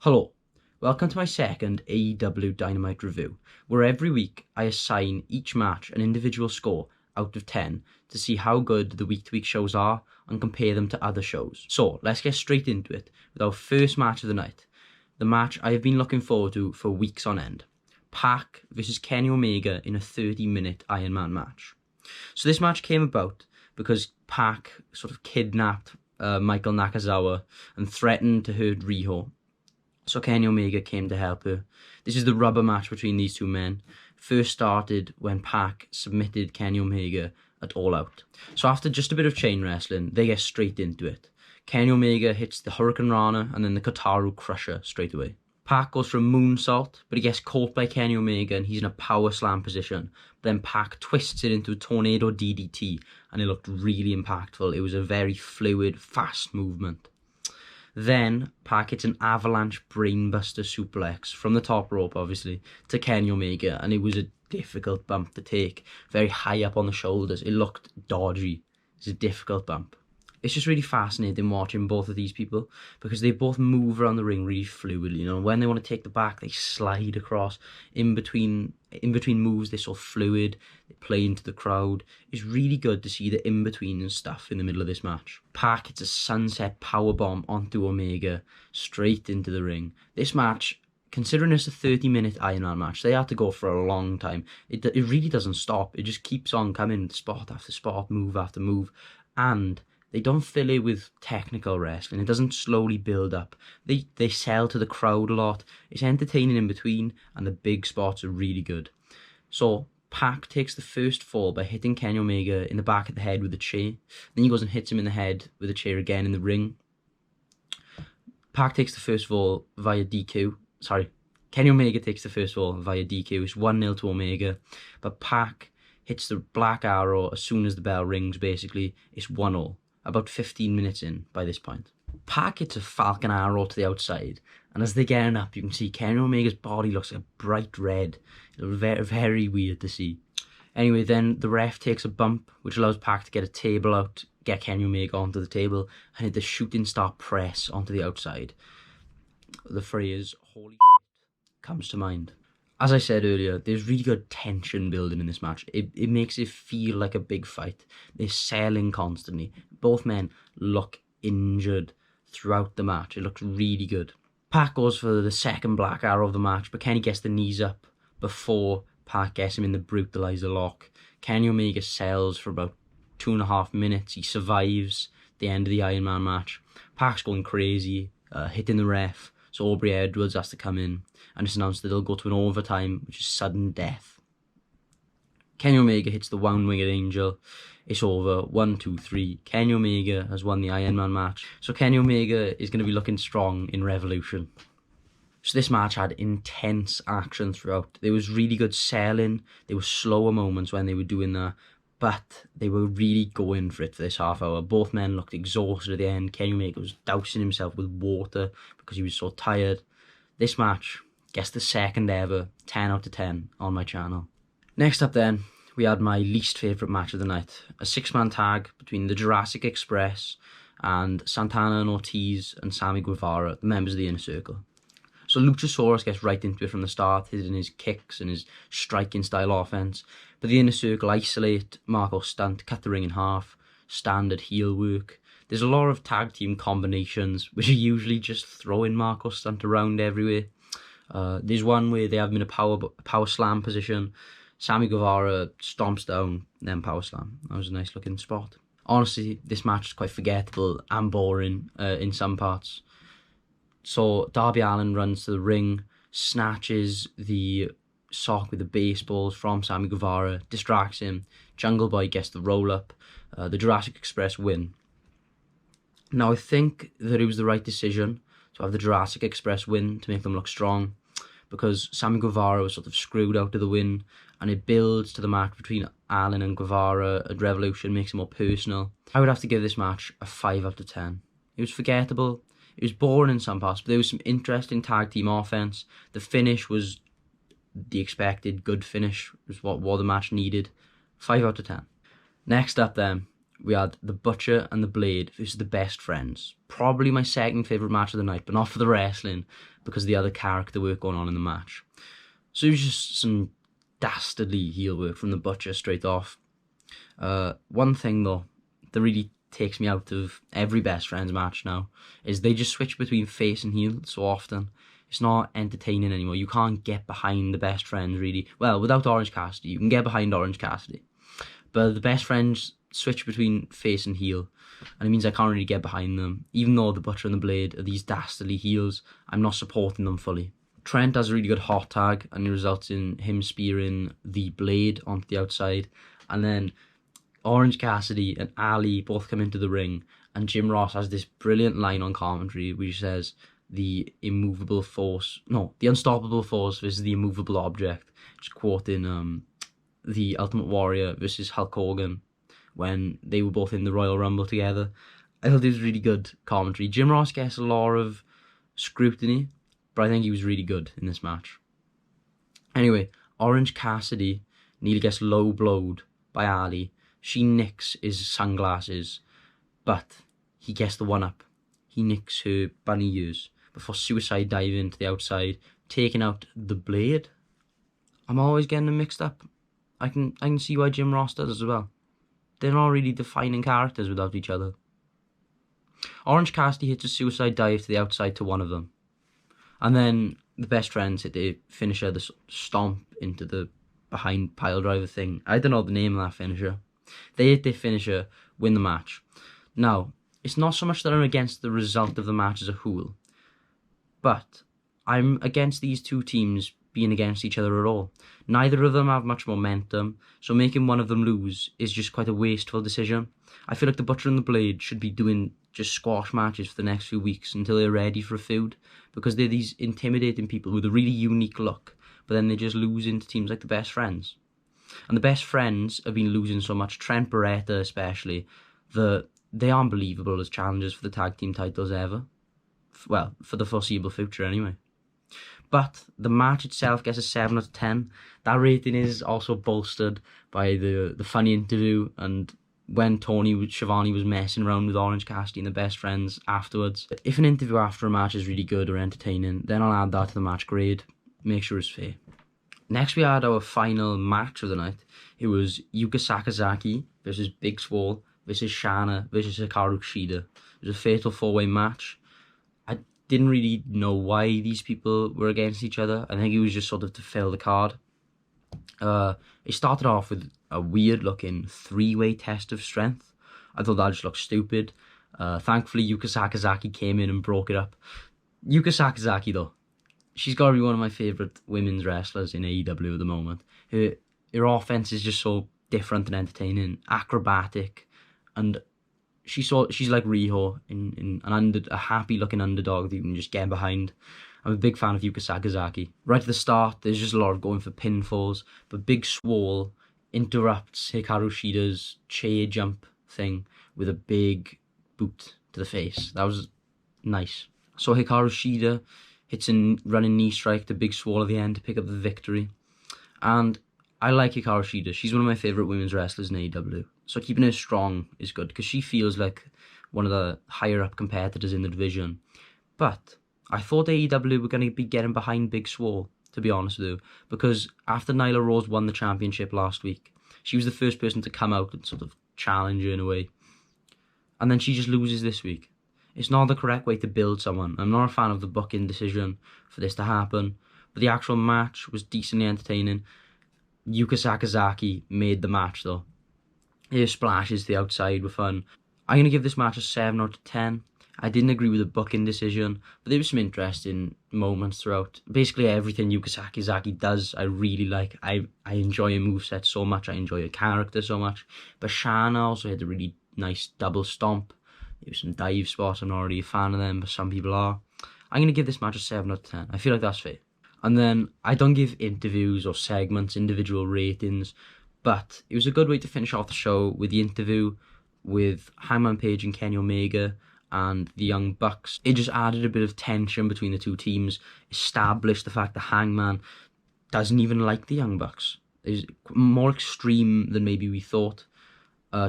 Hello, welcome to my second AEW Dynamite review, where every week I assign each match an individual score out of 10 to see how good the week-to-week shows are and compare them to other shows. So let's get straight into it with our first match of the night, the match I have been looking forward to for weeks on end. Pac versus Kenny Omega in a 30-minute Iron Man match. So this match came about because Pac sort of kidnapped Michael Nakazawa and threatened to hurt Riho. So Kenny Omega came to help her. This is the rubber match between these two men. First started when Pac submitted Kenny Omega at All Out. So after just a bit of chain wrestling, they get straight into it. Kenny Omega hits the Hurricane Rana and then the Kataru Crusher straight away. Pac goes for a moonsault, but he gets caught by Kenny Omega and he's in a power slam position. Then Pac twists it into a tornado DDT and it looked really impactful. It was a very fluid, fast movement. Then Pac hits an avalanche brainbuster suplex from the top rope, obviously, to Kenny Omega, and it was a difficult bump to take. Very high up on the shoulders. It looked dodgy. It's a difficult bump. It's just really fascinating watching both of these people because they both move around the ring really fluidly. You know, when they want to take the back, they slide across. In between moves, they're so fluid. They play into the crowd. It's really good to see the in-between and stuff in the middle of this match. Pac hits a sunset powerbomb onto Omega, straight into the ring. This match, considering it's a 30-minute Iron Man match, they had to go for a long time. It really doesn't stop. It just keeps on coming, spot after spot, move after move. And they don't fill it with technical wrestling. It doesn't slowly build up. They sell to the crowd a lot. It's entertaining in between, and the big spots are really good. So Pac takes the first fall by hitting Kenny Omega in the back of the head with a chair. Then he goes and hits him in the head with a chair again in the ring. Pac takes the first fall via DQ. Kenny Omega takes the first fall via DQ. It's 1-0 to Omega. But Pac hits the Black Arrow as soon as the bell rings, basically. It's 1-0. About 15 minutes in by this point. Pac hits a Falcon Arrow to the outside, and as they're getting up, you can see Kenny Omega's body looks like a bright red. It was very, very weird to see. Anyway, then the ref takes a bump, which allows Pac to get a table out, get Kenny Omega onto the table, and hit the shooting star press onto the outside. The phrase, holy shit, comes to mind. As I said earlier, there's really good tension building in this match. It makes it feel like a big fight. They're selling constantly. Both men look injured throughout the match. It looks really good. Pac goes for the second Black Arrow of the match, but Kenny gets the knees up before Pac gets him in the Brutalizer lock. Kenny Omega sells for about 2.5 minutes. He survives the end of the Iron Man match. Pac's going crazy, hitting the ref. So Aubrey Edwards has to come in, and it's announced that they'll go to an overtime, which is sudden death. Kenny Omega hits the Wound-Winged Angel. It's over. 1, 2, 3. Kenny Omega has won the Iron Man match. So Kenny Omega is going to be looking strong in Revolution. So this match had intense action throughout. There was really good selling. There were slower moments when they were doing that. But they were really going for it for this half hour. Both men looked exhausted at the end. Kenny Omega was dousing himself with water because he was so tired. This match gets the second ever 10 out of 10 on my channel. Next up then, we had my least favourite match of the night. A 6-man tag between the Jurassic Express and Santana and Ortiz and Sammy Guevara, the members of the Inner Circle. So Luchasaurus gets right into it from the start, hitting his kicks and his striking style offense. But the Inner Circle isolate Marco Stunt, cut the ring in half, standard heel work. There's a lot of tag team combinations, which are usually just throwing Marco Stunt around everywhere. There's one where they have him in a power slam position. Sammy Guevara stomps down, then power slam. That was a nice looking spot. Honestly, this match is quite forgettable and boring in some parts. So Darby Allin runs to the ring, snatches the sock with the baseballs from Sammy Guevara, distracts him. Jungle Boy gets the roll up. The Jurassic Express win. Now I think that it was the right decision to have the Jurassic Express win to make them look strong, because Sammy Guevara was sort of screwed out of the win, and it builds to the match between Allin and Guevara at Revolution, makes it more personal. I would have to give this match a 5 out of 10. It was forgettable. It was boring in some parts, but there was some interesting tag team offense. The finish was the expected good finish, was what the match needed. 5 out of 10. Next up then, we had the Butcher and the Blade versus the Best Friends. Probably my second favourite match of the night, but not for the wrestling, because of the other character work going on in the match. So it was just some dastardly heel work from the Butcher straight off. One thing though that really takes me out of every Best Friends match now is they just switch between face and heel so often. It's not entertaining anymore. You can't get behind the Best Friends really. Well, without Orange Cassidy, you can get behind Orange Cassidy. But the Best Friends switch between face and heel, and it means I can't really get behind them. Even though the Butcher and the Blade are these dastardly heels, I'm not supporting them fully. Trent has a really good hot tag, and it results in him spearing the Blade onto the outside, and then Orange Cassidy and Ali both come into the ring, and Jim Ross has this brilliant line on commentary which says the unstoppable force versus the immovable object, just quoting the Ultimate Warrior versus Hulk Hogan when they were both in the Royal Rumble together. I thought it was really good commentary. Jim Ross gets a lot of scrutiny, but I think he was really good in this match. Anyway, Orange Cassidy nearly gets low blowed by Ali. She nicks his sunglasses, but he gets the one-up. He nicks her bunny ears before suicide diving to the outside, taking out the Blade. I'm always getting them mixed up. I can see why Jim Ross does as well. They're not really defining characters without each other. Orange Cassidy hits a suicide dive to the outside to one of them. And then the Best Friends hit the finisher, the stomp into the behind pile driver thing. I don't know the name of that finisher. They hit their finisher, win the match. Now, it's not so much that I'm against the result of the match as a whole, but I'm against these two teams being against each other at all. Neither of them have much momentum, so making one of them lose is just quite a wasteful decision. I feel like the Butcher and the Blade should be doing just squash matches for the next few weeks until they're ready for a feud, because they're these intimidating people with a really unique look, but then they just lose into teams like the Best Friends. And the Best Friends have been losing so much, Trent Beretta especially, that they aren't believable as challengers for the tag team titles ever. Well, for the foreseeable future anyway. But the match itself gets a 7 out of 10. That rating is also bolstered by the funny interview and when Tony Schiavone was messing around with Orange Cassidy and the Best Friends afterwards. If an interview after a match is really good or entertaining, then I'll add that to the match grade. Make sure it's fair. Next we had our final match of the night. It was Yuka Sakazaki versus Big Swole versus Shana versus Hikaru Shida. It was a fatal 4-way match. I didn't really know why these people were against each other. I think it was just sort of to fill the card. It started off with a weird looking 3-way test of strength. I thought that just looked stupid. Thankfully Yuka Sakazaki came in and broke it up. Yuka Sakazaki though, she's got to be one of my favourite women's wrestlers in AEW at the moment. Her offense is just so different and entertaining, acrobatic, and she's like Riho in a happy-looking underdog that you can just get behind. I'm a big fan of Yuka Sakazaki. Right at the start, there's just a lot of going for pinfalls, but Big Swole interrupts Hikaru Shida's chair jump thing with a big boot to the face. That was nice. So Hikaru Shida hits a running knee strike to Big Swole at the end to pick up the victory. And I like Hikaru Shida. She's one of my favourite women's wrestlers in AEW. So keeping her strong is good because she feels like one of the higher up competitors in the division. But I thought AEW were going to be getting behind Big Swole, to be honest with you, because after Nyla Rose won the championship last week, she was the first person to come out and sort of challenge her in a way. And then she just loses this week. It's not the correct way to build someone. I'm not a fan of the booking decision for this to happen, but the actual match was decently entertaining. Yuka Sakazaki made the match though. Her splashes to the outside were fun. I'm going to give this match a 7 out of 10. I didn't agree with the booking decision, but there were some interesting moments throughout. Basically everything Yuka Sakazaki does, I really like. I enjoy her moveset so much. I enjoy her character so much. But Shana also had a really nice double stomp. There were some dive spots. I'm not really a fan of them, but some people are. I'm going to give this match a 7 out of 10. I feel like that's fair. And then I don't give interviews or segments individual ratings, but it was a good way to finish off the show with the interview with Hangman Page and Kenny Omega and the Young Bucks. It just added a bit of tension between the two teams, established the fact that Hangman doesn't even like the Young Bucks. It's more extreme than maybe we thought.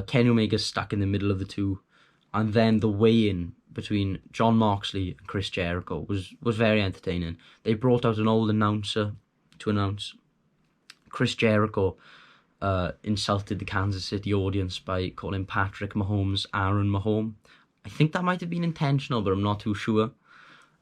Kenny Omega's stuck in the middle of the two, and then the weigh-in between Jon Moxley and Chris Jericho was very entertaining. They brought out an old announcer to announce. Chris Jericho insulted the Kansas City audience by calling Patrick Mahomes Aaron Mahomes. I think that might have been intentional, but I'm not too sure.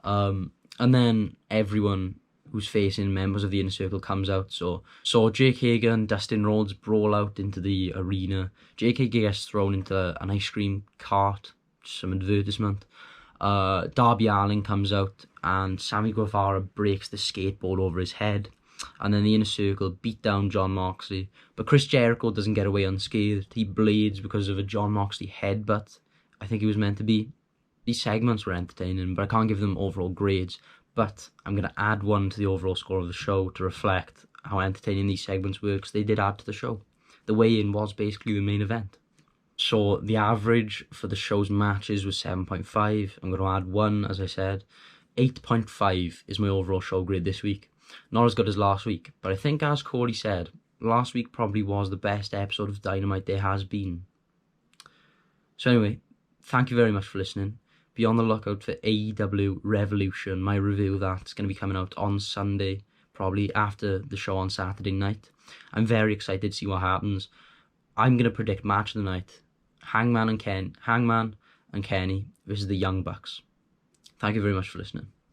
And then everyone who's facing members of the Inner Circle comes out. So Jake Hager and Dustin Rhodes brawl out into the arena. Jake Hager gets thrown into an ice cream cart, some advertisement. Darby Allin comes out and Sammy Guevara breaks the skateboard over his head. And then the Inner Circle beat down Jon Moxley. But Chris Jericho doesn't get away unscathed. He bleeds because of a Jon Moxley headbutt. I think he was meant to be. These segments were entertaining, but I can't give them overall grades. But I'm going to add one to the overall score of the show to reflect how entertaining these segments were, because they did add to the show. The weigh-in was basically the main event. So the average for the show's matches was 7.5. I'm going to add 1, as I said. 8.5 is my overall show grade this week. Not as good as last week, but I think, as Corey said, last week probably was the best episode of Dynamite there has been. So anyway, thank you very much for listening. Be on the lookout for AEW Revolution, my review of that's going to be coming out on Sunday, probably after the show on Saturday night. I'm very excited to see what happens. I'm going to predict match of the night: Hangman and Kenny versus the Young Bucks. Thank you very much for listening.